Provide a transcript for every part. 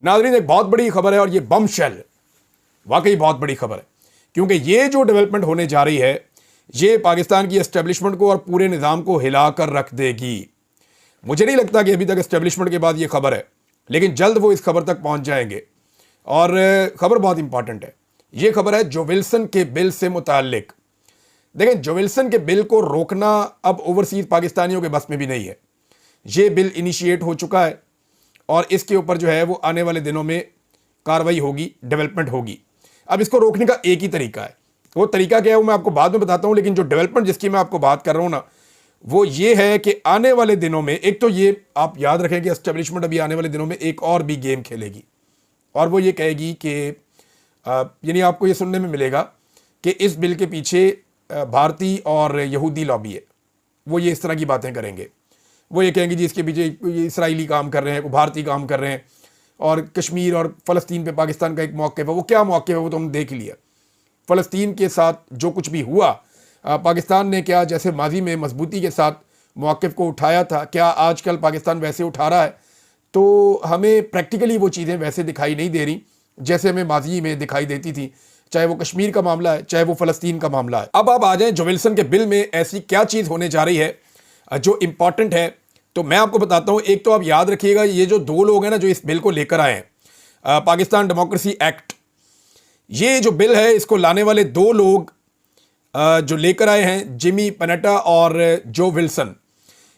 नाज़रीन, एक बहुत बड़ी खबर है और ये बमशेल वाकई बहुत बड़ी खबर है, क्योंकि ये जो डेवलपमेंट होने जा रही है ये पाकिस्तान की एस्टेब्लिशमेंट को और पूरे निज़ाम को हिलाकर रख देगी। मुझे नहीं लगता कि अभी तक एस्टेब्लिशमेंट के बाद ये खबर है, लेकिन जल्द वो इस खबर तक पहुंच जाएंगे। और खबर बहुत इंपॉर्टेंट है। ये खबर है जो विल्सन के बिल से मुताल्लिक। देखें, जो विल्सन के बिल को रोकना अब ओवरसीज पाकिस्तानियों के बस में भी नहीं है। ये बिल इनिशिएट हो चुका है और इसके ऊपर जो है वो आने वाले दिनों में कार्रवाई होगी, डेवलपमेंट होगी। अब इसको रोकने का एक ही तरीका है। वो तरीका क्या है वो मैं आपको बाद में बताता हूँ, लेकिन जो डेवलपमेंट जिसकी मैं आपको बात कर रहा हूँ ना, वो ये है कि आने वाले दिनों में एक तो ये आप याद रखें कि एस्टेब्लिशमेंट अभी आने वाले दिनों में एक और भी गेम खेलेगी और वो ये कहेगी कि यानी आपको ये सुनने में मिलेगा कि इस बिल के पीछे भारतीय और यहूदी लॉबी है। वो ये इस तरह की बातें करेंगे। वो ये कहेंगे जी इसके पीछे इसराइली काम कर रहे हैं, भारतीय काम कर रहे हैं और कश्मीर और फ़लस्तीन पे पाकिस्तान का एक मौक़िफ़ है। वो क्या मौक़िफ़ है वो तो हमने देख लिया। फ़लस्तीन के साथ जो कुछ भी हुआ, पाकिस्तान ने क्या जैसे माजी में मजबूती के साथ मौक़िफ़ को उठाया था, क्या आजकल पाकिस्तान वैसे उठा रहा है? तो हमें प्रैक्टिकली वो चीज़ें वैसे दिखाई नहीं दे रही जैसे हमें माजी में दिखाई देती थी, चाहे वो कश्मीर का मामला है, चाहे वो फ़लस्तीन का मामला है। अब आप आ जाएं जो विल्सन के बिल में ऐसी क्या चीज़ होने जा रही है जो इंपॉर्टेंट है, तो मैं आपको बताता हूँ। एक तो आप याद रखिएगा, ये जो दो लोग हैं ना जो इस बिल को लेकर आए हैं, पाकिस्तान डेमोक्रेसी एक्ट, ये जो बिल है इसको लाने वाले दो लोग जो लेकर आए हैं, जिमी पनेटा और जो विल्सन,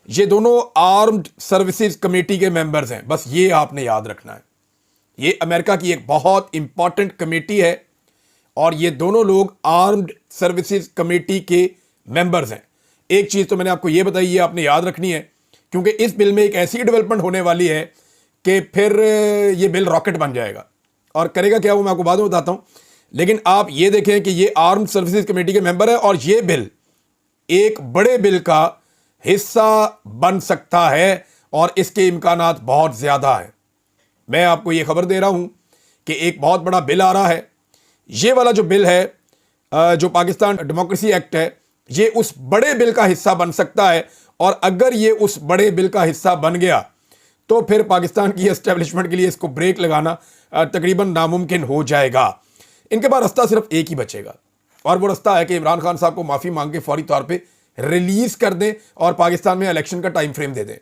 ये दोनों आर्म्ड सर्विसेज कमेटी के मेंबर्स हैं। बस ये आपने याद रखना है। ये अमेरिका की एक बहुत इंपॉर्टेंट कमेटी है और ये दोनों लोग आर्म्ड सर्विसेज कमेटी के मेंबर्स हैं। एक चीज़ तो मैंने आपको ये बताई, ये आपने याद रखनी है, क्योंकि इस बिल में एक ऐसी डेवलपमेंट होने वाली है कि फिर ये बिल रॉकेट बन जाएगा। और करेगा क्या वो मैं आपको बाद में बताता हूँ, लेकिन आप ये देखें कि ये आर्म्ड सर्विसेज कमेटी के मेंबर है और ये बिल एक बड़े बिल का हिस्सा बन सकता है और इसके इम्कानात बहुत ज़्यादा हैं। मैं आपको ये खबर दे रहा हूँ कि एक बहुत बड़ा बिल आ रहा है। ये वाला जो बिल है, जो पाकिस्तान डेमोक्रेसी एक्ट है, ये उस बड़े बिल का हिस्सा बन सकता है। और अगर ये उस बड़े बिल का हिस्सा बन गया तो फिर पाकिस्तान की एस्टेब्लिशमेंट के लिए इसको ब्रेक लगाना तकरीबन नामुमकिन हो जाएगा। इनके पास रास्ता सिर्फ एक ही बचेगा और वो रास्ता है कि इमरान खान साहब को माफ़ी मांग के फौरी तौर पे रिलीज़ कर दें और पाकिस्तान में इलेक्शन का टाइम फ्रेम दे दें।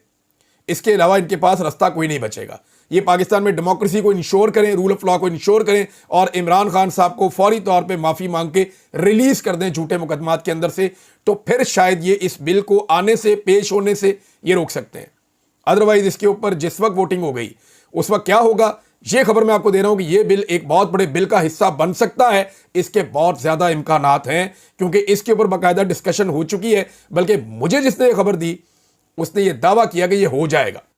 इसके अलावा इनके पास रास्ता कोई नहीं बचेगा। ये पाकिस्तान में डेमोक्रेसी को इंश्योर करें, रूल ऑफ लॉ को इंश्योर करें और इमरान खान साहब को फौरी तौर पे माफ़ी मांग के रिलीज़ कर दें झूठे मुकदमात के अंदर से, तो फिर शायद ये इस बिल को आने से, पेश होने से ये रोक सकते हैं। अदरवाइज इसके ऊपर जिस वक्त वोटिंग हो गई उस वक्त क्या होगा, ये खबर मैं आपको दे रहा हूं कि ये बिल एक बहुत बड़े बिल का हिस्सा बन सकता है। इसके बहुत ज़्यादा इम्कानात हैं क्योंकि इसके ऊपर बाकायदा डिस्कशन हो चुकी है। बल्कि मुझे जिसने ये खबर दी उसने ये दावा किया कि ये हो जाएगा।